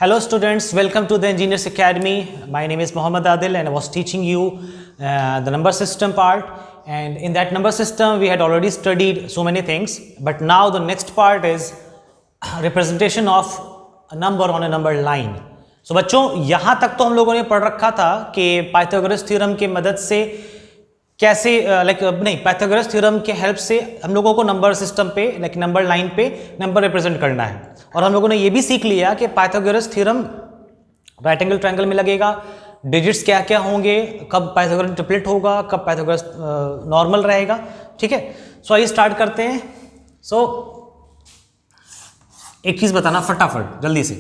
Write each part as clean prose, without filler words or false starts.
Hello students, welcome to the Engineers Academy. My name is Mohammad Adil and I was teaching you the number system part, and in that number system we had already studied so many things, but now the next part is representation of a number on a number line. So बच्चों यहाँ तक तो हम लोगों ने पढ़ रखा था कि पाइथागोरस थ्योरम की मदद से कैसे पाइथागोरस थ्योरम के हेल्प से हम लोगों को नंबर सिस्टम पे नंबर लाइन पे नंबर रिप्रेजेंट करना है। और हम लोगों ने ये भी सीख लिया कि Pythagoras theorem right angle triangle में लगेगा, डिजिट्स क्या क्या होंगे, कब पाइथागोरस ट्रिपलेट होगा, कब पाइथागोरस नॉर्मल रहेगा। ठीक है, सो आइए स्टार्ट करते हैं। एक चीज बताना फटाफट जल्दी से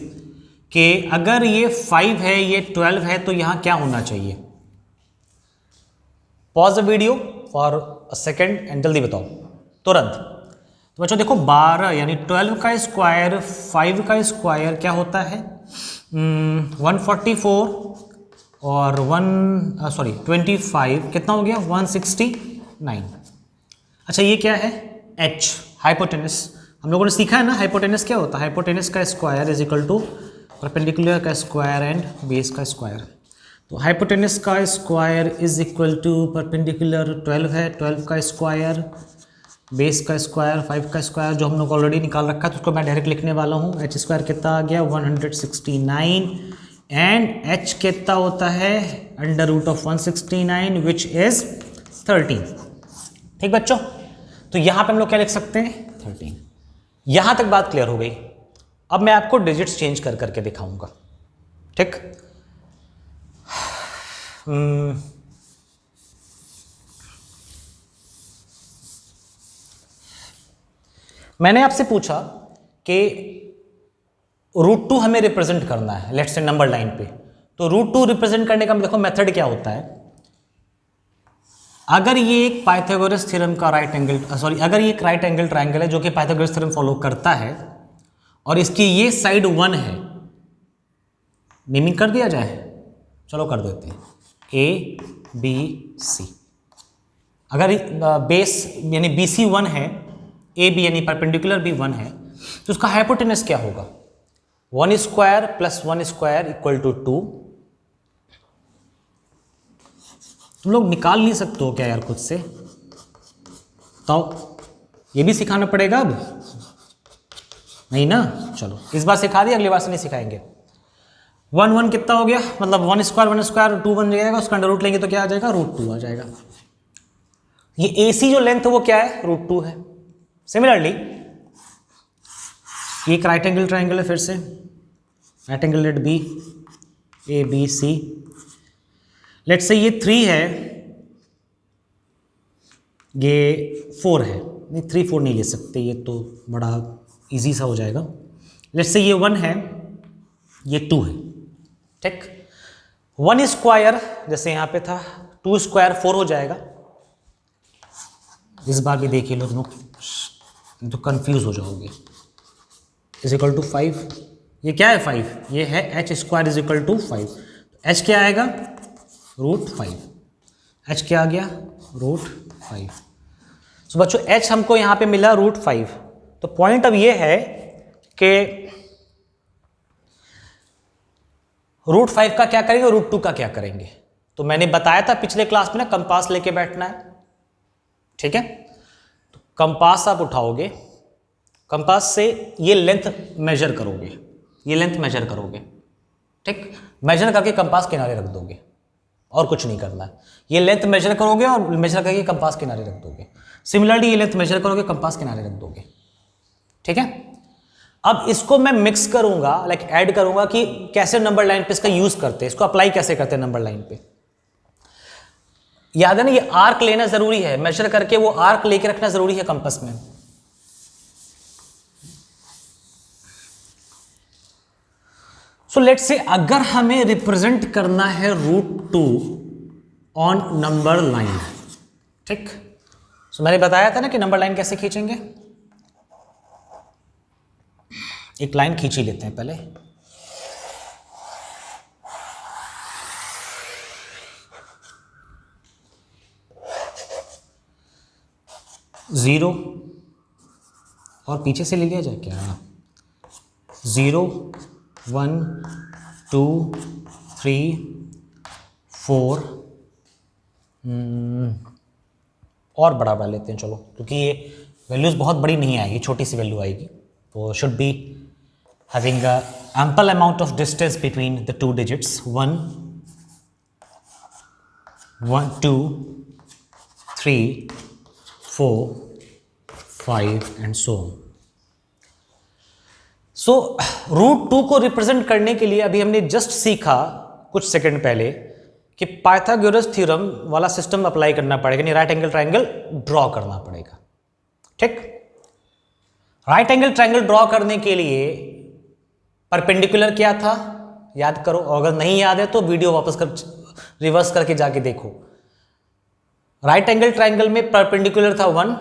कि अगर ये 5 है, ये 12 है, तो यहां क्या होना चाहिए। Pause the video for a second and जल्दी बताओ तुरंत। तो बच्चों देखो 12 यानी 12 का स्क्वायर 5 का स्क्वायर क्या होता है 144 और 25 कितना हो गया 169। अच्छा ये क्या है h हाइपोटेनस। हम लोगों ने सीखा है ना हाइपोटेनस क्या होता है। हाइपोटेनस का square is equal to perpendicular का स्क्वायर एंड बेस का स्क्वायर। तो हाइपोटेनस का square is equal to perpendicular 12 है, 12 का स्क्वायर, बेस का स्क्वायर, 5 का स्क्वायर जो हम लोग ऑलरेडी निकाल रखा है तो उसको मैं डायरेक्ट लिखने वाला हूँ। एच स्क्वायर कितना आ गया 169 एंड एच कितना होता है under root of 169 which is 13। ठीक बच्चों, तो यहाँ पे हम लोग क्या लिख सकते हैं 13। यहाँ तक बात क्लियर हो गई। अब मैं आपको डिजिट्स चेंज कर करके दिखाऊंगा। ठीक, मैंने आपसे पूछा कि √2 हमें रिप्रेजेंट करना है लेट्स से नंबर लाइन पे। तो √2 रिप्रेजेंट करने का देखो मेथड क्या होता है। अगर ये एक पाइथागोरस थ्योरम का अगर ये एक राइट एंगल ट्रायंगल है जो कि पाइथागोरस थ्योरम फॉलो करता है और इसकी ये साइड 1 है, नेमिंग कर दिया जाए, चलो कर देते हैं ABC। अगर बेस यानी BC 1 है, AB यानी परपेंडिकुलर भी 1 है, तो उसका हाइपोटेनस क्या होगा 1 square plus 1 square equal to 2। तुम लोग निकाल नहीं सकते हो क्या यार खुद से, तो ये भी सिखाना पड़ेगा अब नहीं ना। चलो इस बार सिखा दिया, अगली बार से नहीं सिखाएंगे। 1 कितना हो गया, मतलब 1 स्क्वायर 2 बन जाएगा, उसका अंडर रूट लेंगे तो क्या आ जाएगा √2 आ जाएगा। ये AC जो लेंथ है वो क्या है √2 है। सिमिलरली एक राइट एंगल ट्रायंगल है, फिर से right angle let be ABC। Let से ये 3 है, ये 4 है, नहीं 3 4 नहीं ले सकते, ये तो बड़ा इजी सा हो जाएगा। लेट से ये 1 है, ये 2 है। ठीक, 1 स्क्वायर जैसे यहां पे था 2 स्क्वायर 4 हो जाएगा। इस बार भी देखिए लोग तो कंफ्यूज हो जाओगे। इज इक्वल टू 5, ये क्या है 5, ये है h square is equal to 5। h क्या आएगा √5, h क्या आ गया √5। सो बच्चों h हमको यहां पे मिला √5। तो पॉइंट अब ये है कि √5 का क्या करेंगे, √2 का क्या करेंगे। तो मैंने बताया था पिछले क्लास में ना कंपास लेके बैठना है। ठीक है, तो कंपास आप उठाओगे, कंपास से ये लेंथ मेजर करोगे, ये लेंथ मेजर करोगे। ठीक, मेजर करके कंपास किनारे रख दोगे और कुछ नहीं करना है। ये लेंथ मेजर करोगे और मेजर करके कंपास किनारे रख दोगे। सिमिलरली ये लेंथ मेजर करोगे, कंपास किनारे रख दोगे। ठीक है, अब इसको मैं मिक्स करूंगा, ऐड करूंगा कि कैसे नंबर लाइन पे इसका यूज करते हैं, इसको अप्लाई कैसे करते हैं नंबर लाइन पे। याद है ना, ये आर्क लेना जरूरी है, मेजर करके वो आर्क लेके रखना जरूरी है कंपास में। सो लेट्स से अगर हमें रिप्रेजेंट करना है √2 ऑन नंबर लाइन। ठीक, सो मैंने बताया था ना कि नंबर लाइन कैसे खींचेंगे। एक लाइन खींच ही लेते हैं पहले। जीरो और पीछे से ले लिया जाए क्या, 0 1 2 3 4 और बड़ा बना लेते हैं चलो, क्योंकि ये वैल्यूज बहुत बड़ी नहीं आएगी, छोटी सी वैल्यू आएगी, तो should be having ample amount of distance between the two digits 1 2 3 4 5 and so on. So √2 को रिप्रेजेंट करने के लिए अभी हमने जस्ट सीखा कुछ सेकंड पहले कि पाइथागोरस थ्योरम वाला सिस्टम अप्लाई करना पड़ेगा, यानी राइट एंगल ट्रायंगल ड्रॉ करना पड़ेगा। ठीक, राइट एंगल ट्रायंगल ड्रॉ करने के लिए परपेंडिकुलर क्या था याद करो, और अगर नहीं याद है तो वीडियो वापस रिवर्स करके जाके देखो। राइट एंगल ट्रायंगल में परपेंडिकुलर था 1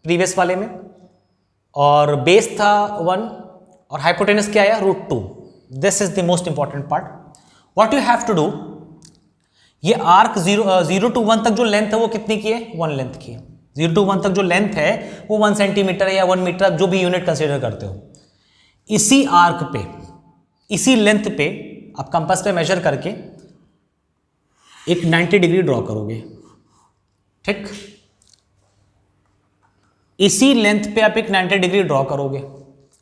प्रीवियस वाले में, और बेस था 1, और हाइपोटेनस क्या आया √2। This is the most important part. What you have to do, ये आर्क 0 to 1 तक जो लेंथ है वो कितनी की है, 1 लेंथ की है। 0 to 1 तक जो लेंथ है वो 1 सेंटीमीटर है या 1 मीटर, जो भी यूनिट कंसीडर करते हो। इसी आर्क पे, इसी लेंथ पे आप कंपास पे मेजर करके एक 90 डिग्री ड्रॉ करोगे। ठीक, इसी लेंथ पे आप एक 90 डिग्री ड्रॉ करोगे।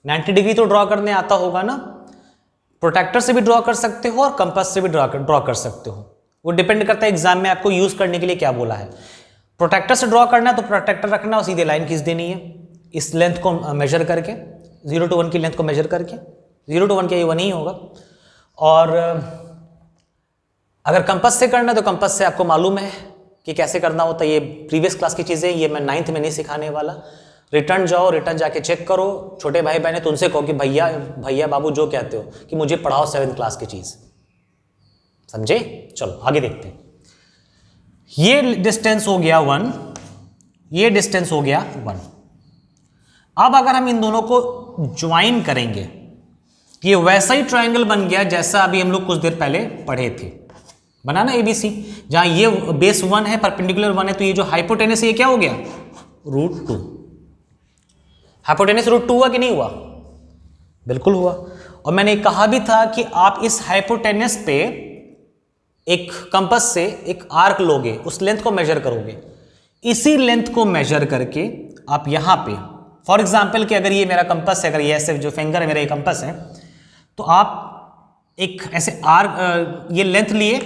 90 डिग्री तो ड्रॉ करने आता होगा ना, प्रोटेक्टर से भी ड्रॉ कर सकते हो और कंपास से भी ड्रॉ कर सकते हो, वो डिपेंड करता है एग्जाम में आपको यूज करने के लिए क्या बोला है। प्रोटेक्टर से ड्रॉ करना है तो प्रोटेक्टर रखना और सीधे लाइन खींच देनी है इस लेंथ को मेजर करके, 0 to 1 की लेंथ को मेजर करके। 0 to 1 क्या ये 1 ही होगा। और अगर कंपास से करना है तो कंपास से आपको मालूम है कि कैसे करना होता है, ये प्रीवियस क्लास की चीज़ें, ये मैं 9th में नहीं सिखाने वाला। रिटर्न जाओ, रिटर्न जाके चेक करो, छोटे भाई बहन है तो उनसे कहो कि भैया बाबू जो कहते हो कि मुझे पढ़ाओ 7th क्लास की चीज़, समझे। चलो आगे देखते हैं। ये डिस्टेंस हो गया 1, ये डिस्टेंस हो गया 1। अब अगर हम इन दोनों को ज्वाइन करेंगे, ये वैसा ही ट्रायंगल बन गया जैसा अभी हम लोग कुछ देर पहले पढ़े थे, बना ना ABC, जहां ये बेस 1 है, परपेंडिकुलर 1 है, तो ये जो हाइपोटेनस है ये क्या हो गया, √2। हाइपोटेनस √2 हुआ कि नहीं हुआ, बिल्कुल हुआ। और मैंने कहा भी था कि आप इस हाइपोटेनस पे एक कंपास से एक आर्क लोगे, उस लेंथ को मेजर करोगे, इसी लेंथ को मेजर करके आप यहां पे, फॉर एग्जाम्पल कि अगर ये मेरा कंपास है, अगर ये ऐसे जो फिंगर है मेरा ये कंपास है, तो आप एक ऐसे आर्क ये लेंथ लिए,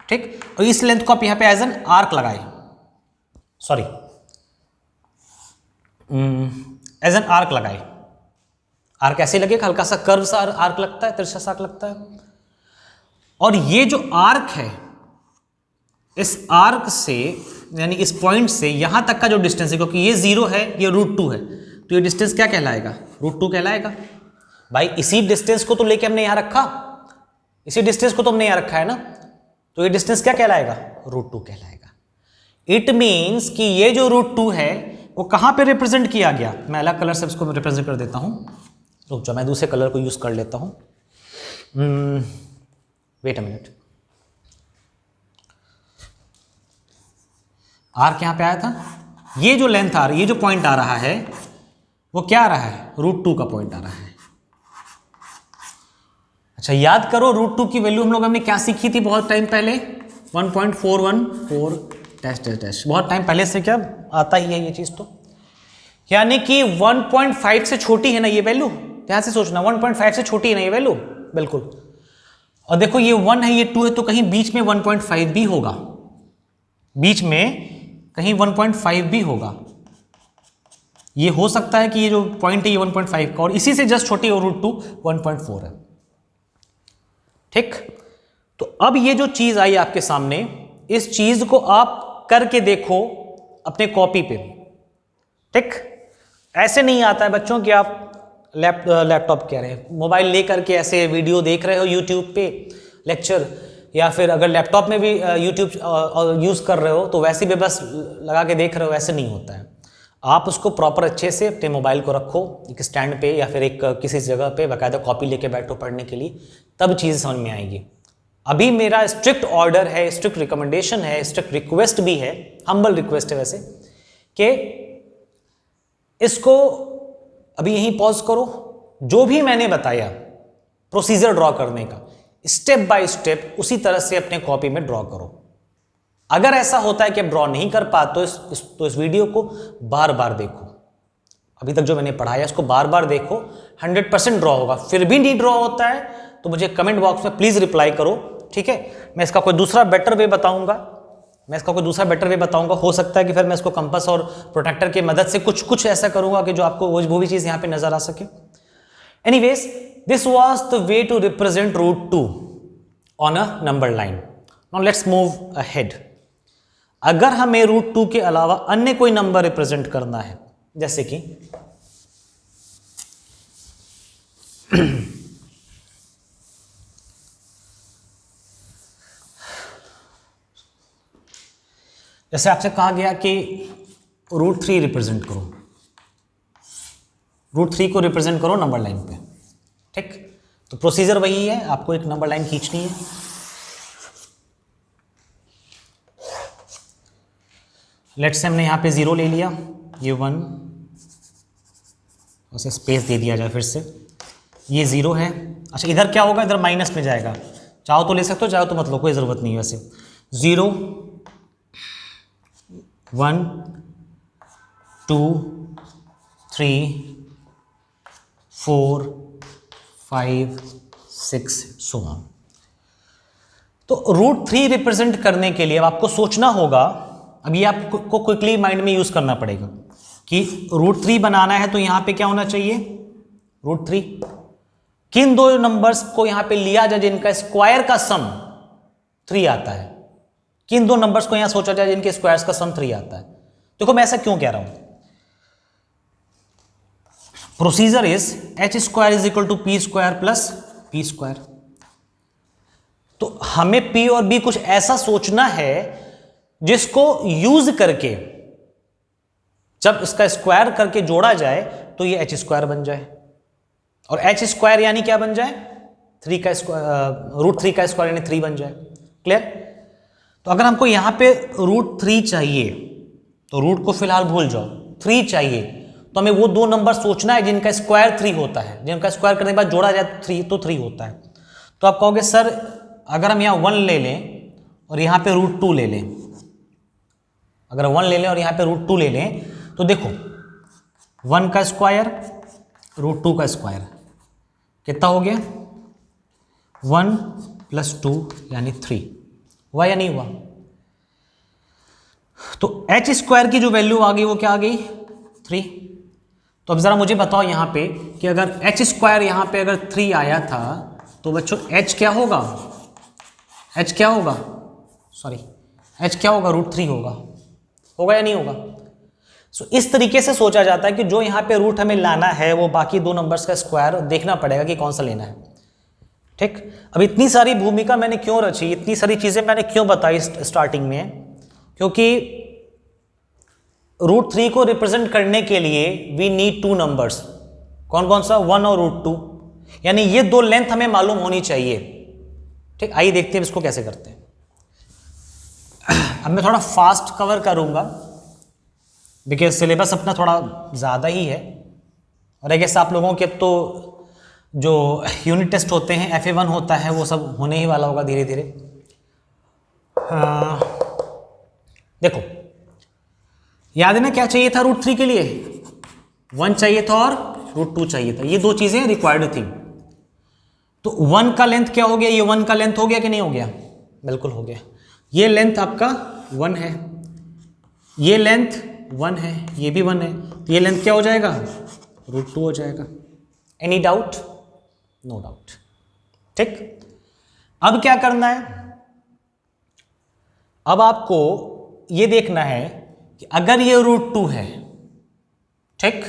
ठीक, और इस लेंथ को आप यहां पे एज एन आर्क लगाए, सॉरी एज एन आर्क लगाए। आर्क ऐसे लगेगा, हल्का सा कर्व सा आर्क लगता है, तिरछा सा आर्क लगता है। और ये जो आर्क है, इस आर्क से यानी इस पॉइंट से यहां तक का जो डिस्टेंस है, क्योंकि ये 0 है, ये √2 है, तो ये डिस्टेंस क्या कहलाएगा, √2 कहलाएगा। भाई इसी डिस्टेंस को तो लेके हमने यहां रखा, इसी डिस्टेंस को तो हमने यहां रखा है ना, तो ये डिस्टेंस क्या कहलाएगा, √2 कहलाएगा। इट मीन्स कि ये जो √2 है वो कहां पे रिप्रेजेंट किया गया, मैं अलग कलर से इसको रिप्रेजेंट कर देता हूं, रुक जाओ मैं दूसरे कलर को यूज कर लेता हूं। वेट अ मिनट, आर्क यहां पे आया था, ये जो लेंथ आ रही, ये जो पॉइंट आ रहा है वो क्या आ रहा है, √2 का पॉइंट आ रहा है। अच्छा याद करो √2 की वैल्यू हम लोग हमने क्या सीखी थी बहुत टाइम पहले, 1.414 डैश डैश डैश, बहुत टाइम पहले से क्या आता ही है ये चीज, तो यानी कि 1.5 से छोटी है ना ये वैल्यू, ध्यान से सोचना, 1.5 से छोटी है ना ये वैल्यू, बिल्कुल। और देखो ये 1 है, ये 2 है, तो कहीं बीच में 1.5 भी होगा, बीच में कहीं 1.5 भी होगा। ये हो सकता है कि ये जो पॉइंट है ये 1.5 का, और इसी से जस्ट छोटी और √2 1.4 है। ठीक, तो अब ये जो चीज आई आपके सामने, इस चीज को आप करके देखो अपने कॉपी पे। ठीक, ऐसे नहीं आता है बच्चों कि आप लैपटॉप कह रहे हैं, मोबाइल लेकर के ऐसे वीडियो देख रहे हो यूट्यूब पे लेक्चर, या फिर अगर लैपटॉप में भी यूट्यूब यूज़ कर रहे हो तो वैसे भी बस लगा के देख रहे हो, ऐसे नहीं होता है। आप उसको प्रॉपर अच्छे से अपने मोबाइल को रखो एक स्टैंड पे या फिर एक किसी जगह पे, बाकायदा कॉपी लेके बैठो पढ़ने के लिए, तब चीज़ समझ में आएगी। अभी मेरा स्ट्रिक्ट ऑर्डर है, स्ट्रिक्ट रिकमेंडेशन है, स्ट्रिक्ट रिक्वेस्ट भी है, हम्बल रिक्वेस्ट है वैसे, कि इसको अभी यहीं पॉज करो, जो भी मैंने बताया प्रोसीजर ड्रॉ करने का, स्टेप बाय स्टेप उसी तरह से अपने कॉपी में ड्रॉ करो। अगर ऐसा होता है कि आप ड्रॉ नहीं कर पाते तो इस वीडियो को बार बार देखो, अभी तक जो मैंने पढ़ाया इसको बार बार देखो, 100% ड्रॉ होगा। फिर भी नहीं ड्रॉ होता है तो मुझे कमेंट बॉक्स में प्लीज रिप्लाई करो, ठीक है। मैं इसका कोई दूसरा बेटर वे बताऊंगा, हो सकता है कि फिर मैं इसको कंपास और प्रोटेक्टर की मदद से कुछ ऐसा करूंगा कि जो आपको वो भी चीज यहां पे नजर आ सके। Anyways, this was the way to represent √2 on a number line. Now let's move ahead. अगर हमें √2 के अलावा अन्य कोई नंबर रिप्रेजेंट करना है, जैसे कि जैसे आपसे कहा गया कि √3 रिप्रेजेंट करो, √3 को रिप्रेजेंट करो नंबर लाइन पे, ठीक। तो प्रोसीजर वही है, आपको एक नंबर लाइन खींचनी है। लेट्स से हमने यहाँ पे 0 ले लिया, ये 1, उसे स्पेस दे दिया जाए फिर से, ये 0 है। अच्छा, इधर क्या होगा, इधर माइनस में जाएगा, चाहो तो ले सकते हो, चाहो तो मतलब कोई ज़रूरत नहीं है वैसे। 0 1 2 3 4 5 6 so on। तो √3 रिप्रेजेंट करने के लिए अब आपको सोचना होगा, अभी आपको क्विकली माइंड में यूज करना पड़ेगा कि √3 बनाना है तो यहां पे क्या होना चाहिए, √3। किन दो नंबर्स को यहां पे लिया जाए जिनका स्क्वायर का सम 3 आता है, किन दो नंबर्स को यहां सोचा जाए जिनके स्क्वायर्स का सम 3 आता है। देखो मैं ऐसा क्यों कह रहा हूं, procedure is h² = p² + p²। तो हमें p और b कुछ ऐसा सोचना है जिसको यूज करके जब इसका स्क्वायर करके जोड़ा जाए तो ये h² बन जाए, और h² यानी क्या बन जाए, 3 का √3 का स्क्वायर यानी 3 बन जाए। क्लियर। तो अगर हमको यहां पे √3 चाहिए तो रूट को फिलहाल भूल जाओ, 3 चाहिए तो हमें वो दो नंबर सोचना है जिनका स्क्वायर 3 होता है, जिनका स्क्वायर करने के बाद जोड़ा जाए 3 तो 3 होता है। तो आप कहोगे सर अगर हम यहाँ 1 ले लें और यहाँ पे √2 ले लें, अगर 1 ले लें और यहाँ पे √2 ले लें तो देखो 1 का स्क्वायर √2 का स्क्वायर कितना हो गया, 1 + 2 यानी 3, हुआ या नहीं हुआ। तो h² की जो वैल्यू आ गई वो क्या आ गई, 3। तो अब जरा मुझे बताओ यहां पे कि अगर h² यहां पे अगर 3 आया था तो बच्चों h क्या होगा, h क्या होगा, सॉरी h क्या होगा, √3 होगा या नहीं होगा। सो इस तरीके से सोचा जाता है कि जो यहाँ पे रूट हमें लाना है वो बाकी दो नंबर्स का स्क्वायर देखना पड़ेगा कि कौन सा लेना है, ठीक। अब इतनी सारी भूमिका मैंने क्यों रची, इतनी सारी चीजें मैंने क्यों बताई स्टार्टिंग में, क्योंकि √3 को रिप्रेजेंट करने के लिए वी नीड 2 नंबर्स, कौन कौन सा, 1 और √2, यानी ये दो लेंथ हमें मालूम होनी चाहिए, ठीक। आइए देखते हैं इसको कैसे करते हैं। अब मैं थोड़ा फास्ट कवर करूंगा बिकॉज सिलेबस अपना थोड़ा ज़्यादा ही है, और आई गेस आप लोगों के अब तो जो यूनिट टेस्ट होते हैं FA1 होता है वो सब होने ही वाला होगा धीरे धीरे। देखो याद है ना क्या चाहिए था √3 के लिए, 1 चाहिए था और √2 चाहिए था, ये दो चीज़ें रिक्वायर्ड थी। तो 1 का लेंथ क्या हो गया, ये 1 का लेंथ हो गया कि नहीं हो गया, बिल्कुल हो गया। ये लेंथ आपका 1 है, ये लेंथ 1 है, ये भी 1 है, तो ये लेंथ क्या हो जाएगा, √2 हो जाएगा। एनी डाउट, नो डाउट, ठीक। अब क्या करना है, अब आपको ये देखना है कि अगर ये √2 है, ठीक,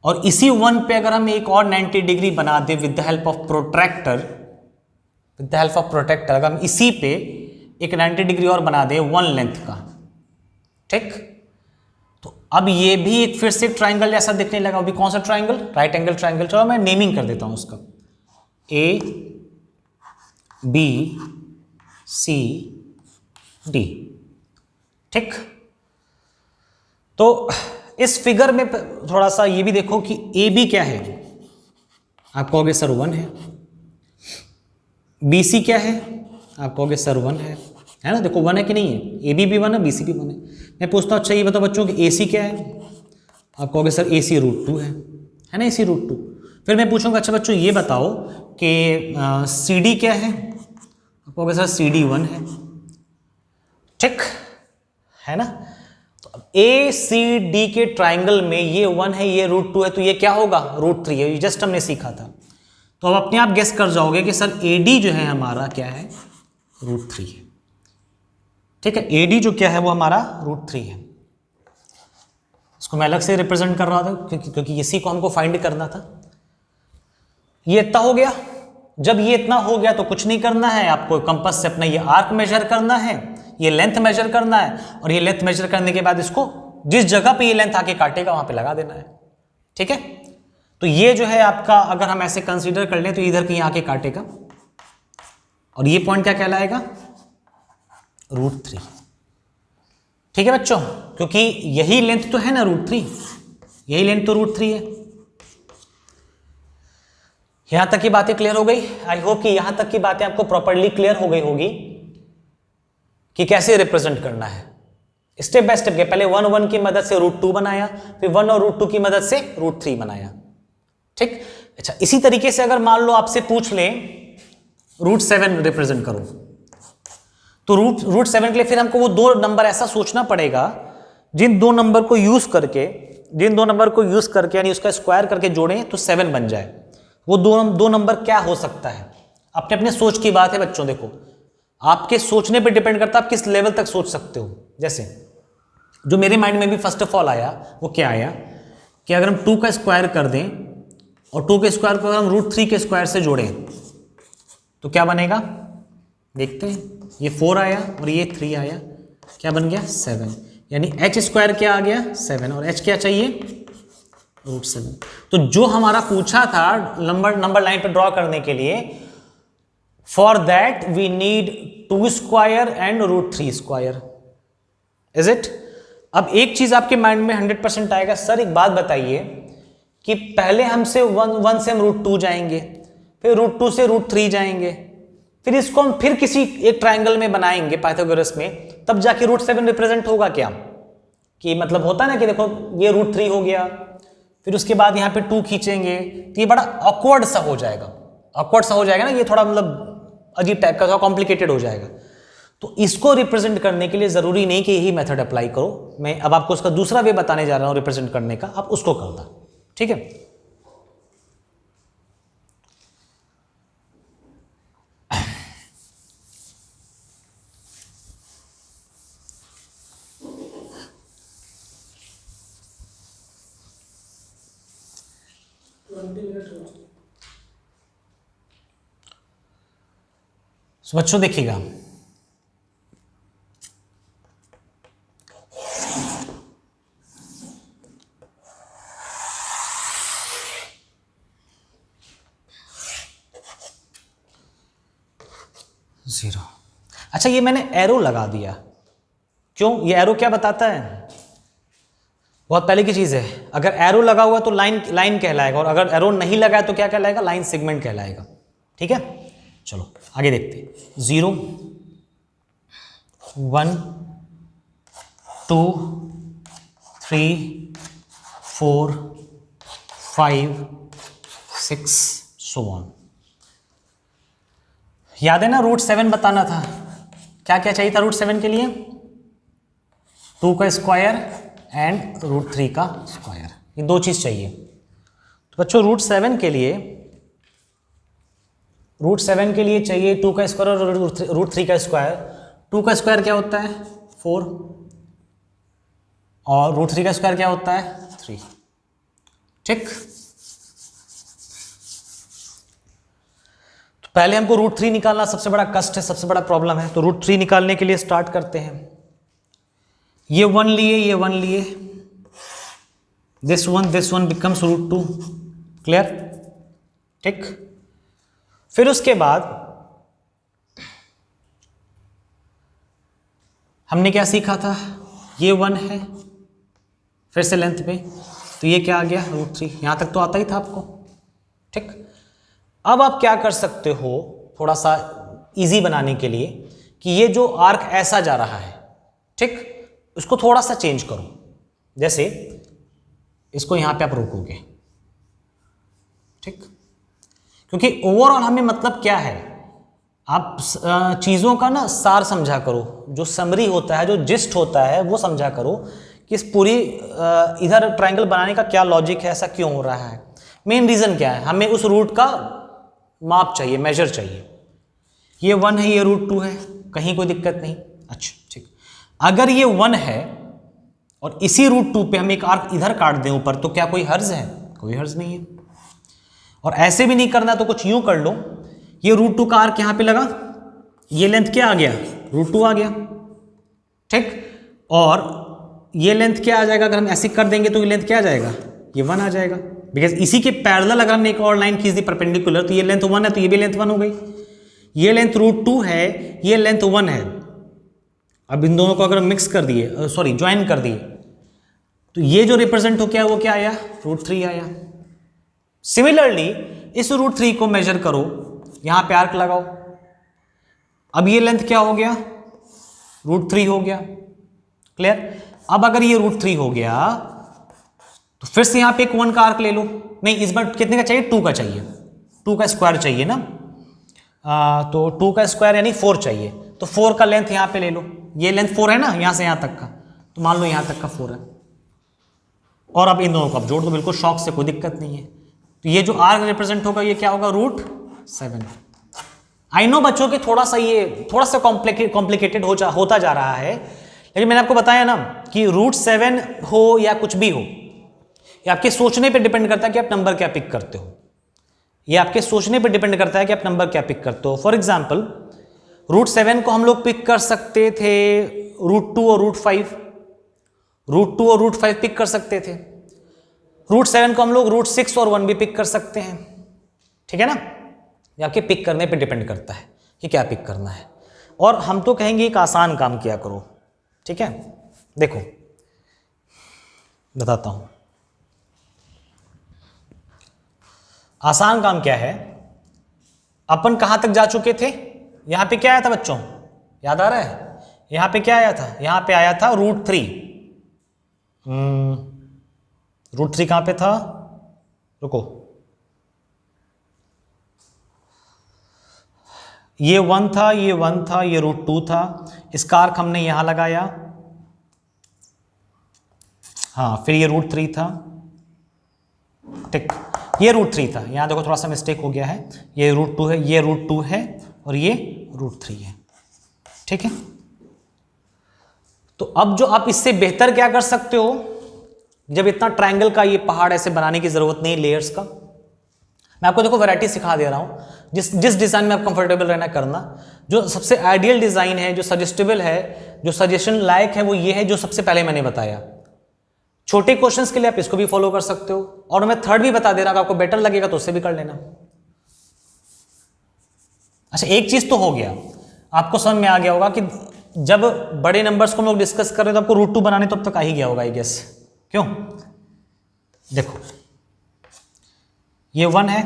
और इसी 1 पे अगर हम एक और 90 डिग्री बना दे with the help of protractor, अगर हम इसी पे एक 90 डिग्री और बना दे 1 लेंथ का, ठीक, तो अब ये भी एक फिर से ट्राइंगल जैसा दिखने लगा। अभी कौन सा ट्राइंगल, राइट एंगल ट्राइंगल। चलो मैं नेमिंग कर देता हूं उसका, ABCD, ठीक। तो इस फिगर में थोड़ा सा ये भी देखो कि AB क्या है, आप कहोगे सर 1 है, BC क्या है, आप कहोगे सर 1 है ना, देखो 1 है कि नहीं है, AB भी 1 है, BC भी 1 है। मैं पूछता हूँ अच्छा ये बताओ बच्चों कि AC क्या है, आप कहोगे सर AC √2 है ना, AC √2। फिर मैं पूछूंगा अच्छा बच्चों ये बताओ कि CD क्या है, आप कहोगे सर CD 1 है, ठीक है ना। तो अब ACD के ट्राइंगल में ये 1 है, ये √2 है, तो ये क्या होगा, √3 है, ये जस्ट हमने सीखा था। तो अब अपने आप गेस कर जाओगे कि सर AD जो है हमारा क्या है, √3 है, ठीक है। AD जो क्या है वो हमारा √3 है। इसको मैं अलग से रिप्रेजेंट कर रहा था क्योंकि इसी को हमको फाइंड करना था। ये इतना हो गया, जब ये इतना हो गया तो कुछ नहीं करना है आपको, कंपास से अपना ये आर्क मेजर करना है, ये लेंथ मेजर करना है, और ये लेंथ मेजर करने के बाद इसको जिस जगह पे ये लेंथ आके काटेगा वहां पे लगा देना है, ठीक है। तो ये जो है आपका, अगर हम ऐसे कंसीडर कर लें तो इधर के यहाँ आके काटेगा, और ये पॉइंट क्या कहलाएगा, √3, ठीक है बच्चों, क्योंकि यही लेंथ तो है ना √3, यही लेंथ तो √3 है। यहां तक की बातें क्लियर हो गई। आई होप कि यहां तक की बातें आपको प्रॉपर्ली क्लियर हो गई होगी कि कैसे रिप्रेजेंट करना है। स्टेप बाय स्टेप के पहले 1 1 की मदद से √2 बनाया, फिर 1 और √2 की मदद से √3 बनाया, ठीक। अच्छा, इसी तरीके से अगर मान लो आपसे पूछ ले √7 रिप्रेजेंट करो, तो √7 के लिए फिर हमको वो दो नंबर ऐसा सोचना पड़ेगा जिन दो नंबर को यूज करके यानी उसका स्क्वायर करके जोड़ें तो 7 बन जाए। वो दो नंबर क्या हो सकता है, अपने अपने सोच की बात है बच्चों। देखो आपके सोचने पे डिपेंड करता है आप किस लेवल तक सोच सकते हो। जैसे जो मेरे माइंड में भी फर्स्ट ऑफ ऑल आया वो क्या आया कि अगर हम 2 का स्क्वायर कर दें और 2 के स्क्वायर को अगर हम √3 के स्क्वायर से जोड़ें तो क्या बनेगा, देखते हैं। ये 4 आया और ये 3 आया, क्या बन गया, 7, यानी h² क्या आ गया, 7, और h क्या चाहिए, √7। तो जो हमारा पूछा था नंबर लाइन पे ड्रॉ करने के लिए, for that we need 2 square and √3 is it. अब एक चीज आपके माइंड में 100% आएगा, सर एक बात बताइए कि पहले हमसे 1 से हम √2 जाएंगे, फिर √2 से √3 जाएंगे, फिर इसको हम फिर किसी एक ट्राइंगल में बनाएंगे पाइथागोरस में, तब जाके √7 रिप्रेजेंट होगा क्या, कि मतलब होता है ना कि देखो ये √3 हो गया, फिर उसके बाद यहाँ पे 2 खींचेंगे, तो ये बड़ा ऑकवर्ड सा हो जाएगा ना, ये थोड़ा मतलब अजीब टाइप का, थोड़ा कॉम्प्लिकेटेड हो जाएगा। तो इसको रिप्रेजेंट करने के लिए जरूरी नहीं कि यही मेथड अप्लाई करो, मैं अब आपको उसका दूसरा वे बताने जा रहा हूं रिप्रेजेंट करने का, आप उसको करना, ठीक है। तो बच्चों देखिएगा, जीरो। अच्छा ये मैंने एरो लगा दिया, क्यों, ये एरो क्या बताता है, बहुत पहले की चीज है, अगर एरो लगा हुआ तो लाइन कहलाएगा, और अगर एरो नहीं लगा है तो क्या कहलाएगा, लाइन सेगमेंट कहलाएगा, ठीक है। चलो आगे देखते, 0 1 2 3 4 5 6 so on। याद है ना √7 बताना था, क्या क्या चाहिए था √7 के लिए, 2 का स्क्वायर एंड √3 का स्क्वायर, ये दो चीज चाहिए। तो बच्चों √7 के लिए चाहिए 2 का स्क्वायर और √3 का स्क्वायर। 2 का स्क्वायर क्या होता है, 4, और √3 का स्क्वायर क्या होता है, 3, ठीक। तो पहले हमको √3 निकालना सबसे बड़ा कष्ट है, सबसे बड़ा प्रॉब्लम है। तो √3 निकालने के लिए स्टार्ट करते हैं, ये 1 लिए, ये 1 लिए, दिस वन बिकम्स √2, क्लियर, ठीक। फिर उसके बाद हमने क्या सीखा था, ये 1 है, फिर से लेंथ पे, तो ये क्या आ गया, √3, यहां तक तो आता ही था आपको, ठीक। अब आप क्या कर सकते हो, थोड़ा सा इजी बनाने के लिए कि ये जो आर्क ऐसा जा रहा है, ठीक, उसको थोड़ा सा चेंज करो। जैसे इसको यहां पे आप रोकोगे, ठीक, क्योंकि ओवरऑल हमें मतलब क्या है, आप चीज़ों का ना सार समझा करो, जो समरी होता है, जो जिस्ट होता है वो समझा करो कि इस पूरी इधर ट्रायंगल बनाने का क्या लॉजिक है, ऐसा क्यों हो रहा है, मेन रीज़न क्या है। हमें उस रूट का माप चाहिए, मेजर चाहिए। ये 1 है, ये √2 है, कहीं कोई दिक्कत नहीं। अच्छा ठीक, अगर ये 1 है और इसी √2 पे हम एक आर्क इधर काट दें ऊपर, तो क्या कोई हर्ज है? कोई हर्ज नहीं है। और ऐसे भी नहीं करना तो कुछ यूं कर लो, ये √2 का आर्क यहां पे लगा, ये लेंथ क्या आ गया? √2 आ गया, ठीक, और ये लेंथ क्या आ जाएगा? अगर हम ऐसे कर देंगे तो ये लेंथ क्या आ जाएगा? ये 1 आ जाएगा, बिकॉज इसी के पैरेलल अगर हमने एक और लाइन खींच दी परपेंडिकुलर, तो ये लेंथ 1 है तो ये भी लेंथ 1 हो गई। ये लेंथ √2 है, ये लेंथ 1 है। अब इन दोनों को अगर मिक्स कर दिए, सॉरी ज्वाइन कर दिए, तो ये जो रिप्रेजेंट हो क्या, वो क्या आया? √3 आया। सिमिलरली इस √3 को मेजर करो, यहां पे आर्क लगाओ, अब ये लेंथ क्या हो गया? √3 हो गया। क्लियर? अब अगर ये √3 हो गया तो फिर से यहां पे एक 1 का आर्क ले लो। नहीं, इस बार कितने का चाहिए? 2 का चाहिए, 2 का स्क्वायर चाहिए ना, तो 2 का स्क्वायर यानी 4 चाहिए, तो 4 का लेंथ यहां पे ले लो। ये लेंथ 4 है ना, यहां से यहां तक का, तो मान लो यहां तक का 4 है। और अब इन दोनों को आप जोड़ दो, बिल्कुल शॉक से, कोई दिक्कत नहीं है। तो ये जो आर्क रिप्रेजेंट होगा ये क्या होगा? √7। आई नो बच्चों के थोड़ा सा कॉम्प्लिकेटेड होता जा रहा है, लेकिन मैंने आपको बताया ना कि √7 हो या कुछ भी हो, ये आपके सोचने पे डिपेंड करता है कि आप नंबर क्या पिक करते हो। ये आपके सोचने पे डिपेंड करता है कि आप नंबर क्या पिक करते हो। फॉर एग्जाम्पल √7 को हम लोग पिक कर सकते थे √2 और √5, √2 और √5 पिक कर सकते थे। √7 को हम लोग √6 और 1 भी पिक कर सकते हैं, ठीक है ना। ये आपके पिक करने पे डिपेंड करता है कि क्या पिक करना है। और हम तो कहेंगे एक आसान काम किया करो, ठीक है। देखो बताता हूं, आसान काम क्या है। अपन कहां तक जा चुके थे? यहां पे क्या आया था बच्चों, याद आ रहा है? यहां पे क्या आया था? यहां पे आया था √3। √3 कहां पे था? रुको, ये 1 था, ये 1 था, ये √2 था। इसका आर्क हमने यहां लगाया, हाँ, फिर ये √3 था, ठीक, ये √3 था। यहां देखो थोड़ा सा मिस्टेक हो गया है, ये √2 है, ये √2 है और ये √3 है, ठीक है। तो अब जो आप इससे बेहतर क्या कर सकते हो, जब इतना ट्रायंगल का ये पहाड़ ऐसे बनाने की जरूरत नहीं लेयर्स का, मैं आपको देखो वैरायटी सिखा दे रहा हूं। जिस डिजाइन में आप कंफर्टेबल रहना करना। जो सबसे आइडियल डिजाइन है, जो सजेस्टेबल है, जो सजेशन लायक है, वो ये है जो सबसे पहले मैंने बताया। छोटे क्वेश्चंस के लिए आप इसको भी फॉलो कर सकते हो, और मैं थर्ड भी बता दे रहा हूं, आपको बेटर लगेगा तो उससे भी कर लेना। अच्छा, एक चीज तो हो गया, आपको समझ में आ गया होगा कि जब बड़े नंबर्स को हम लोग डिस्कस कर रहे हैं तो आपको √2 बनाने तो अब तक आ ही गया होगा, आई गेस। क्यों? देखो ये 1 है,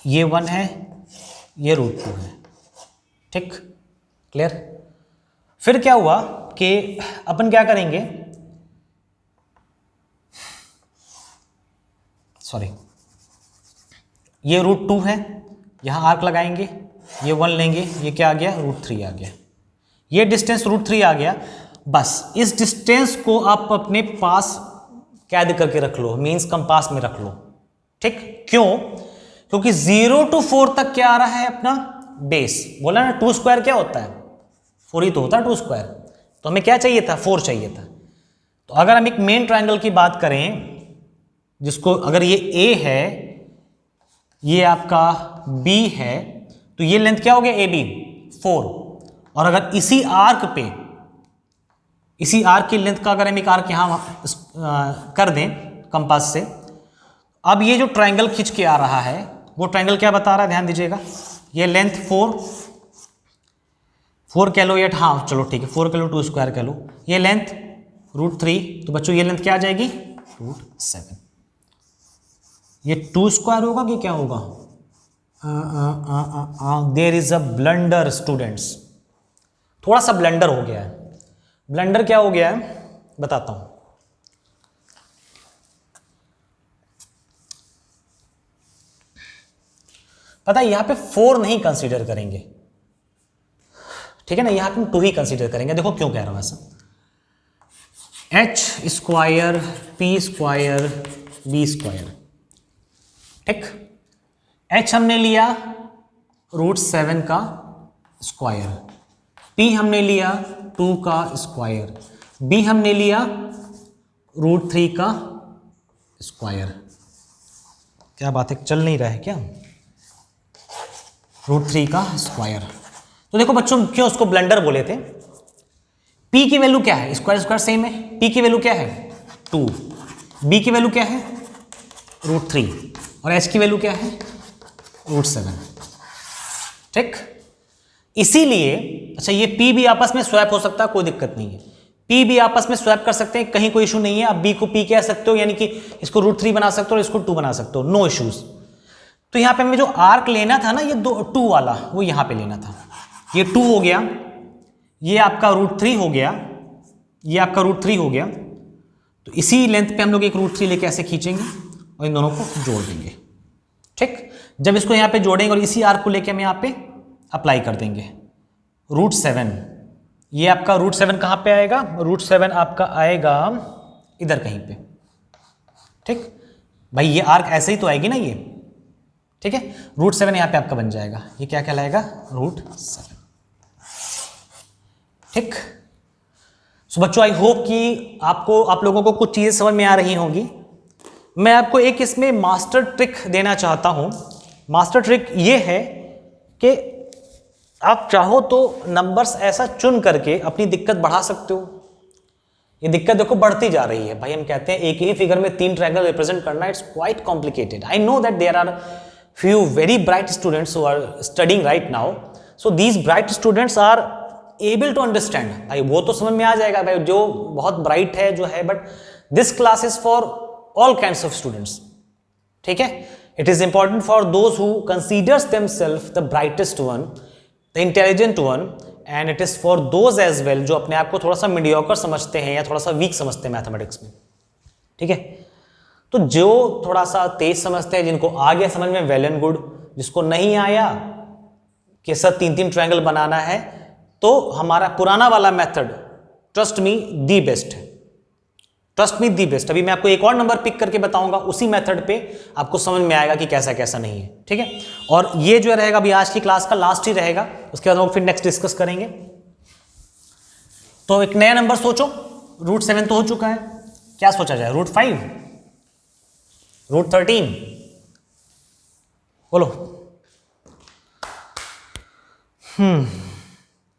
ये 1 है, ये √2 है, ठीक, क्लियर। फिर क्या हुआ कि अपन क्या करेंगे, सॉरी, ये √2 है, यहां आर्क लगाएंगे, ये 1 लेंगे, ये क्या आ गया? √3 आ गया। ये डिस्टेंस √3 आ गया। बस इस डिस्टेंस को आप अपने पास कैद करके रख लो, मींस कंपास में रख लो, ठीक। क्यों? क्योंकि 0 to 4 तक क्या आ रहा है अपना बेस। बोला ना 2 स्क्वायर क्या होता है? 4 ही तो होता है 2 स्क्वायर। तो हमें क्या चाहिए था? 4 चाहिए था। तो अगर हम एक मेन ट्रायंगल की बात करें, जिसको अगर ये A है, ये आपका B है, तो ये लेंथ क्या हो गया? AB 4। और अगर इसी आर्क पे, इसी आर्क की लेंथ का अगर हम एक आर्क यहां कर दें कंपास से, अब ये जो ट्रायंगल खींच के आ रहा है वो ट्रायंगल क्या बता रहा है? ध्यान दीजिएगा, ये लेंथ 4 कह लो, या हाँ चलो ठीक है 4 कह लो, 2 स्क्वायर कह लो, ये लेंथ √3, तो बच्चों ये लेंथ क्या आ जाएगी? √7। ये 2 स्क्वायर होगा कि क्या होगा? There is a blunder students, थोड़ा सा ब्लंडर हो गया है। ब्लंडर क्या हो गया है बताता हूं। पता है यहां पे 4 नहीं कंसीडर करेंगे, ठीक है ना, यहां पे हम 2 ही कंसीडर करेंगे। देखो क्यों कह रहा हूं ऐसा। H square P square B square, ठीक। एच हमने लिया √7 का स्क्वायर, पी हमने लिया 2 का स्क्वायर, बी हमने लिया √3 का स्क्वायर। क्या बात है, चल नहीं रहा है क्या? √3 का स्क्वायर। तो देखो बच्चों क्यों उसको ब्लंडर बोले थे। p की वैल्यू क्या है, स्क्वायर स्क्वायर सेम है, p की वैल्यू क्या है 2, b की वैल्यू क्या है √3 और h की वैल्यू क्या है √7, ठीक। इसीलिए अच्छा ये p भी आपस में स्वैप हो सकता है, कोई दिक्कत नहीं है, p भी आपस में स्वैप कर सकते हैं, कहीं कोई इशू नहीं है। आप b को p कह सकते हो, यानी कि इसको √3 बना सकते हो और इसको 2 बना सकते हो, नो इश्यूज। तो यहां पे हमें जो आर्क लेना था ना, ये 2 वाला, वो यहां पे लेना था। ये 2 हो गया, ये आपका √3 हो गया, ये आपका √3 हो गया। तो इसी लेंथ पे हम लोग एक √3 लेके ऐसे खींचेंगे और इन दोनों को जोड़ देंगे, ठीक। जब इसको यहाँ पे जोड़ेंगे और इसी आर्क को लेके हम यहाँ पे अप्लाई कर देंगे √7। ये आपका √7 कहाँ पे आएगा, √7 आपका आएगा इधर कहीं पे, ठीक। भाई ये आर्क ऐसे ही तो आएगी ना ये, ठीक है। √7 यहाँ पे आपका बन जाएगा, ये क्या कहलाएगा √7, ठीक। सो बच्चों आई होप कि आप लोगों को कुछ चीजें समझ में आ रही होंगी। मैं आपको एक इसमें मास्टर ट्रिक देना चाहता हूं। मास्टर ट्रिक ये है कि आप चाहो तो नंबर्स ऐसा चुन करके अपनी दिक्कत बढ़ा सकते हो। ये दिक्कत देखो बढ़ती जा रही है भाई, हम कहते हैं एक ही फिगर में 3 ट्रायंगल रिप्रेजेंट करना, it's quite complicated. I know that there are few very bright students who are studying right now, so these bright students are able to understand। भाई वो तो समझ में आ जाएगा भाई, जो बहुत ब्राइट है जो है, but this class is for all kinds of students, ठीक है। It is important for those who considers themselves the brightest one, the intelligent one, and it is for those as well जो अपने आप को थोड़ा सा मीडियोकर समझते हैं या थोड़ा सा वीक समझते हैं मैथमेटिक्स में, ठीक है। तो जो थोड़ा सा तेज समझते हैं, जिनको आ गया समझ में, वेल एंड गुड। जिसको नहीं आया कि सर 3 ट्रायंगल बनाना है, तो हमारा पुराना वाला method trust me the best है, ट्रस्ट मी दी बेस्ट। अभी मैं आपको एक और नंबर पिक करके बताऊंगा, उसी मेथड पे आपको समझ में आएगा कि कैसा कैसा नहीं है, ठीक है। और ये जो रहेगा अभी आज की क्लास का लास्ट ही रहेगा, उसके बाद हम फिर नेक्स्ट डिस्कस करेंगे। तो एक नया नंबर सोचो, √7 तो हो चुका है, क्या सोचा जाए, √5, √13, बोलो।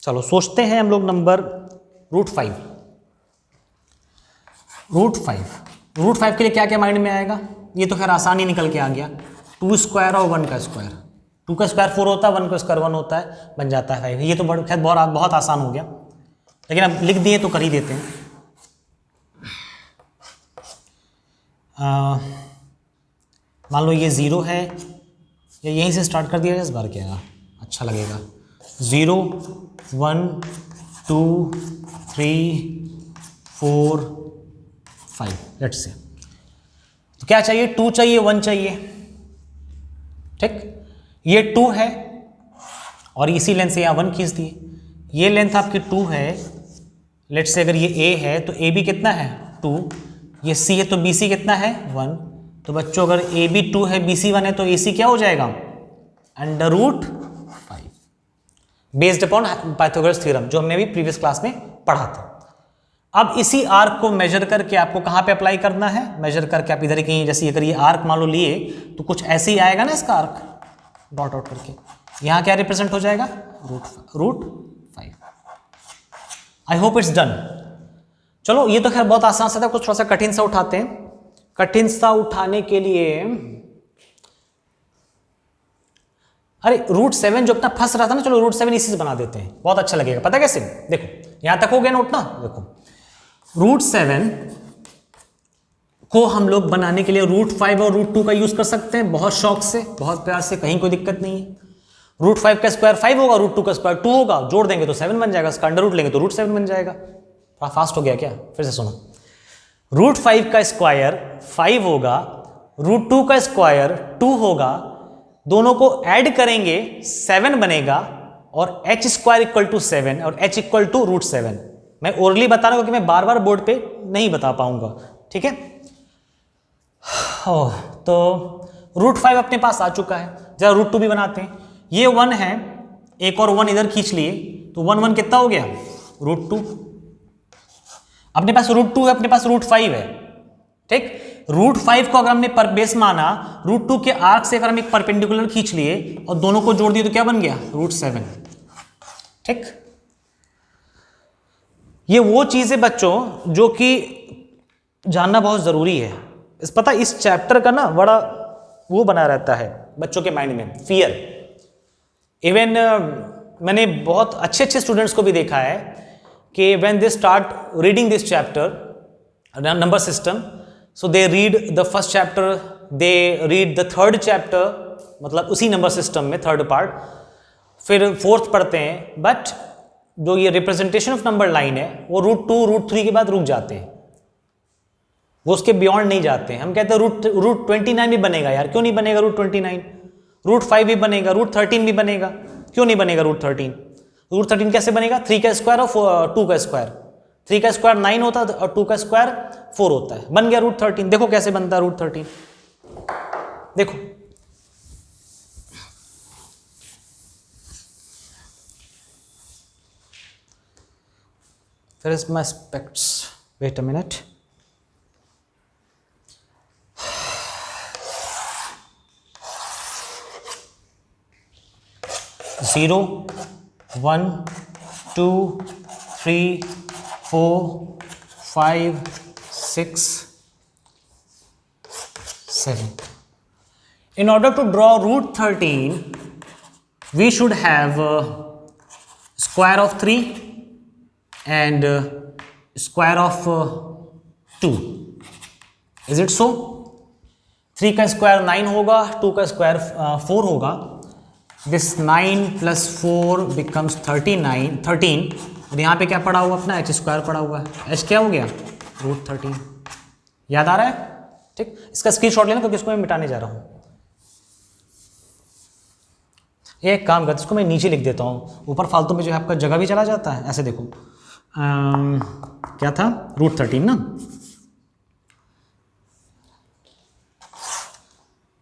चलो सोचते हैं हम लोग नंबर √5। √5 के लिए क्या क्या माइंड में आएगा, ये तो खैर आसानी निकल के आ गया, 2 स्क्वायर और 1 का स्क्वायर। 2 का स्क्वायर 4 होता है, 1 का स्क्वायर 1 होता है, बन जाता है 5। ये तो खैर बहुत आसान हो गया, लेकिन अब लिख दिए तो कर ही देते हैं। मान लो ये 0 है, या यहीं से स्टार्ट कर दिया जाए, इस बार क्या अच्छा लगेगा। 0 1 2 3 4 5, लेट्स से। तो क्या चाहिए, 2 चाहिए, 1 चाहिए, ठीक। ये 2 है और इसी लेंथ से यहाँ 1 खींच दिए। ये लेंथ आपकी 2 है, लेट्स से अगर ये A है तो AB कितना है 2, ये C है तो BC कितना है 1। तो बच्चों अगर AB 2 है BC 1 है तो AC क्या हो जाएगा √5, बेस्ड अपॉन पाइथागोरस थ्योरम, जो हमने भी प्रीवियस क्लास में पढ़ा था। अब इसी आर्क को मेजर करके आपको कहां पे अप्लाई करना है, मेजर करके आप इधर ही कहीं, जैसे अगर ये आर्क मान लो लिए तो कुछ ऐसे ही आएगा ना इसका आर्क, डॉट डॉट करके यहां क्या रिप्रेजेंट हो जाएगा √5। I hope it's done. चलो ये तो खैर बहुत आसान सा था, कुछ थोड़ा सा कठिन सा उठाते हैं। कठिन सा उठाने के लिए, अरे √7 जो अपना फंस रहा था ना, चलो √7 इसी से बना देते हैं, बहुत अच्छा लगेगा। पता कैसे, देखो यहां तक हो गया नोट ना, देखो √7 को हम लोग बनाने के लिए √5 और √2 का यूज कर सकते हैं, बहुत शौक से, बहुत प्यार से, कहीं कोई दिक्कत नहीं है। √5 का स्क्वायर 5 होगा, √2 का स्क्वायर 2 होगा, जोड़ देंगे तो 7 बन जाएगा, इसका अंडर रूट लेंगे तो √7 बन जाएगा। थोड़ा फास्ट हो गया क्या? फिर से सुनो, √5 का स्क्वायर 5 होगा, √2 का स्क्वायर 2 होगा, दोनों को ऐड करेंगे 7 बनेगा, और h स्क्वायर इक्वल टू 7 और h इक्वल टू √7। मैं ओरली बता रहा हूं क्योंकि मैं बार बार बोर्ड पे नहीं बता पाऊंगा, ठीक है। तो √5 अपने पास आ चुका है, जरा √2 भी बनाते हैं। ये 1 है, एक और 1 इधर खींच लिए तो 1 1 कितना हो गया? √2। अपने पास √2 है, अपने पास √5 है, ठीक। √5 को अगर हमने पर बेस माना, √2 के आर्क से अगर हम एक परपेंडिकुलर खींच लिए और दोनों को जोड़ दिए तो क्या बन गया? √7, ठीक। ये वो चीज है बच्चों जो कि जानना बहुत जरूरी है। इस पता इस चैप्टर का ना बड़ा वो बना रहता है बच्चों के माइंड में, फियर। इवन मैंने बहुत अच्छे अच्छे स्टूडेंट्स को भी देखा है कि when they start reading this chapter number system, so they read the first chapter, they read the third chapter, मतलब उसी नंबर सिस्टम में थर्ड पार्ट, फिर फोर्थ पढ़ते हैं, बट जो ये रिप्रेजेंटेशन ऑफ नंबर लाइन है वो √2 √3 के बाद रुक जाते हैं, वो उसके बियॉन्ड नहीं जाते हैं। हम कहते हैं √29 भी बनेगा यार, क्यों नहीं बनेगा √29? √5 भी बनेगा, √13 भी बनेगा, क्यों नहीं बनेगा √13? √13 कैसे बनेगा? 3 का स्क्वायर और 2 का स्क्वायर, 3 का स्क्वायर 9 होता है और 2 का स्क्वायर 4 होता है, बन गया √13। देखो कैसे बनता है √13, देखो Where is my specs? Wait a minute. Zero, 1, 2, 3, 4, 5, 6, 7. In order to draw √13, we should have square of 3 and square of 2. Is it so? 3 का स्क्वायर 9 होगा, 2 का स्क्वायर 4 होगा। This 9 plus 4 becomes 13, और यहाँ पे क्या पड़ा हुआ अपना? h स्क्वायर पड़ा हुआ है। h क्या हो गया? √13। याद आ रहा है? ठीक, इसका स्क्रीनशॉट लेना क्योंकि इसको मैं मिटाने जा रहा हूँ। एक काम करते, इसको मैं नीचे लिख देता हूँ, ऊपर फालतू में जो है आपका जगह भी चला जाता है। ऐसे देखो, क्या था? √13 ना।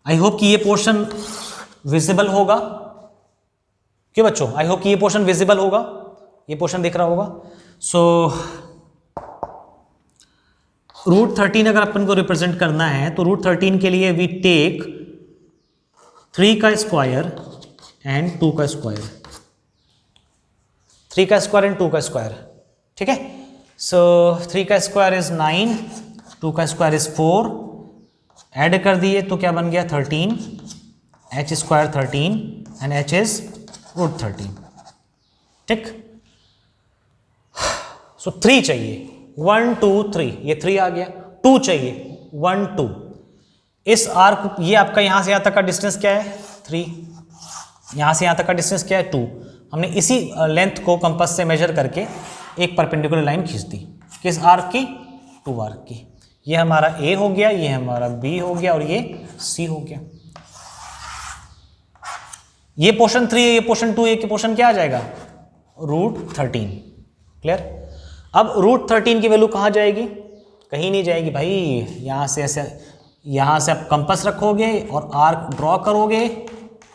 आई होप कि ये पोर्शन विजिबल होगा। क्यों बच्चों? आई होप कि ये पोर्शन विजिबल होगा, ये पोर्शन दिख रहा होगा। सो √13 अगर अपन को रिप्रेजेंट करना है तो √13 के लिए वी टेक 3 का स्क्वायर एंड 2 का स्क्वायर, 3 का स्क्वायर एंड 2 का स्क्वायर, ठीक है। सो 3 का स्क्वायर इज 9, 2 का स्क्वायर इज 4, ऐड कर दिए तो क्या बन गया? 13, h square 13 and h is √13, ठीक। सो 3 चाहिए, 1 2 3, ये 3 आ गया। 2 चाहिए, 1 2। इस आर्क, ये आपका यहां से यहां तक का डिस्टेंस क्या है? 3। यहां से यहां तक का डिस्टेंस क्या है? 2। हमने इसी लेंथ को कंपास से मेजर करके एक परपेंडिकुलर लाइन खींच दी। किस आर्क की? 2 आर्क की। ये हमारा A हो गया, ये हमारा B हो गया और ये C हो गया। ये पोर्शन 3 है, ये पोर्शन 2 है, ये पोर्शन क्या आ जाएगा? √13। क्लियर? अब √13 की वैल्यू कहाँ जाएगी? कहीं नहीं जाएगी भाई। यहाँ से ऐसे, यहाँ से आप कंपास रखोगे और आर्क ड्रॉ करोगे,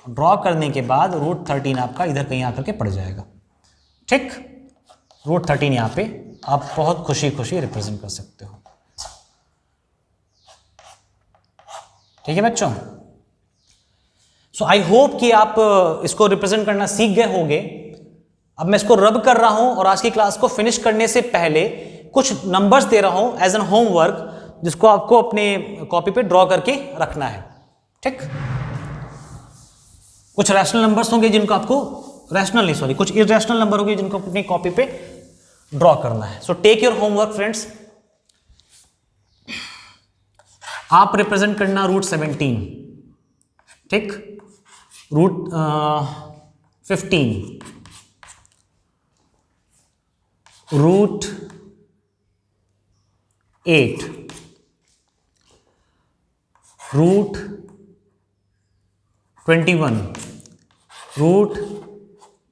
ड्रॉ करने के बाद √13 आपका इधर कहीं आकर के पड़ जाएगा, ठीक। √13 यहाँ पे आप बहुत खुशी खुशी रिप्रेजेंट कर सकते हो, ठीक है बच्चों। सो आई होप कि आप इसको रिप्रेजेंट करना सीख गए होंगे। अब मैं इसको रब कर रहा हूं और आज की क्लास को फिनिश करने से पहले कुछ नंबर्स दे रहा हूं एज एन होमवर्क, जिसको आपको अपने कॉपी पे ड्रॉ करके रखना है, ठीक। कुछ रैशनल नंबर्स होंगे जिनको आपको, रैशनल नहीं सॉरी, कुछ इरेशनल नंबर होंगे जिनको अपनी कॉपी पे ड्रॉ करना है। So take your homework friends. आप रिप्रेजेंट करना रूट 17, ठीक, root 15, root 8, root 21, root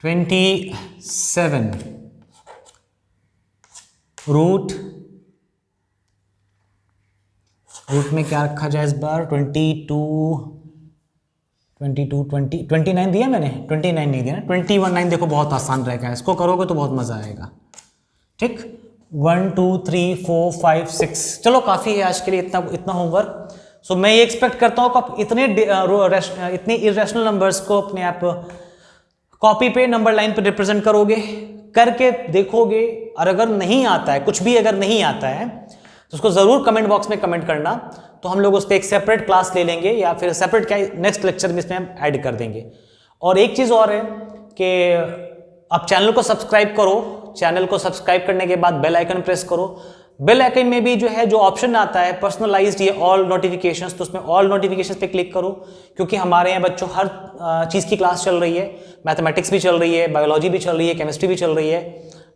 27, root में क्या रखा जाए इस बार, 29 दिया मैंने, 29 नहीं दिया ना, 21 देखो बहुत आसान रहेगा, इसको करोगे तो बहुत मजा आएगा, ठीक। 1 2 3 4 5 6, चलो काफी है आज के लिए इतना होमवर्क। सो मैं ये एक्सपेक्ट करता हूँ कि आप इतने इरेशनल नंबर्स को अपने आप कॉपी पे नंबर लाइन पे रिप्रेजेंट करोगे, करके देखोगे, और अगर नहीं आता है, कुछ भी अगर नहीं आता है तो उसको जरूर कमेंट बॉक्स में कमेंट करना, तो हम लोग उस पर एक सेपरेट क्लास ले लेंगे या फिर सेपरेट क्या नेक्स्ट लेक्चर में इसमें हम ऐड कर देंगे। और एक चीज और है कि आप चैनल को सब्सक्राइब करो, चैनल को सब्सक्राइब करने के बाद बेल आइकन प्रेस करो। बेल आइकन में भी जो है जो ऑप्शन आता है पर्सनलाइज्ड, ये ऑल नोटिफिकेशंस, तो उसमें ऑल नोटिफिकेशंस पे क्लिक करो, क्योंकि हमारे यहाँ बच्चों हर चीज़ की क्लास चल रही है, मैथमेटिक्स भी चल रही है, बायोलॉजी भी चल रही है, केमिस्ट्री भी चल रही है,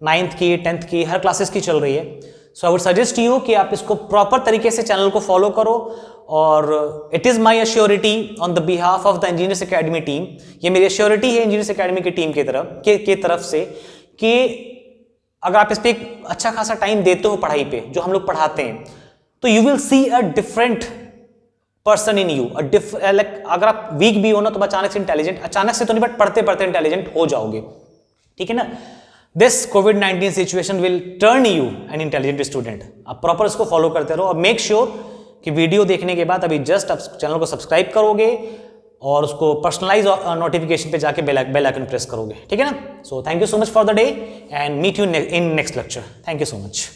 9th की 10th की हर क्लासेस की चल रही है। सो आई वुड सजेस्ट यू कि आप इसको प्रॉपर तरीके से चैनल को फॉलो करो। और it is my assurity on the behalf of the engineers academy team, ये मेरी अश्योरिटी है इंजीनियर्स एकेडमी की टीम की तरफ से कि अगर आप इस पर एक अच्छा खासा टाइम देते हो पढ़ाई पे, जो हम लोग पढ़ाते हैं, तो you will see a different person in you, like अगर आप वीक भी हो ना तो अचानक से इंटेलिजेंट, अचानक से तो नहीं बट पढ़ते पढ़ते इंटेलिजेंट हो जाओगे, ठीक है ना। This covid situation will turn you an intelligent student. आप प्रॉपर इसको फॉलो करते रहो और मेक श्योर कि वीडियो देखने के बाद अभी जस्ट आप चैनल को सब्सक्राइब करोगे और उसको पर्सनलाइज नोटिफिकेशन पे जाके बेल आइकन प्रेस करोगे, ठीक है ना। So thank you so much for the day and meet you in next lecture. Thank you so much.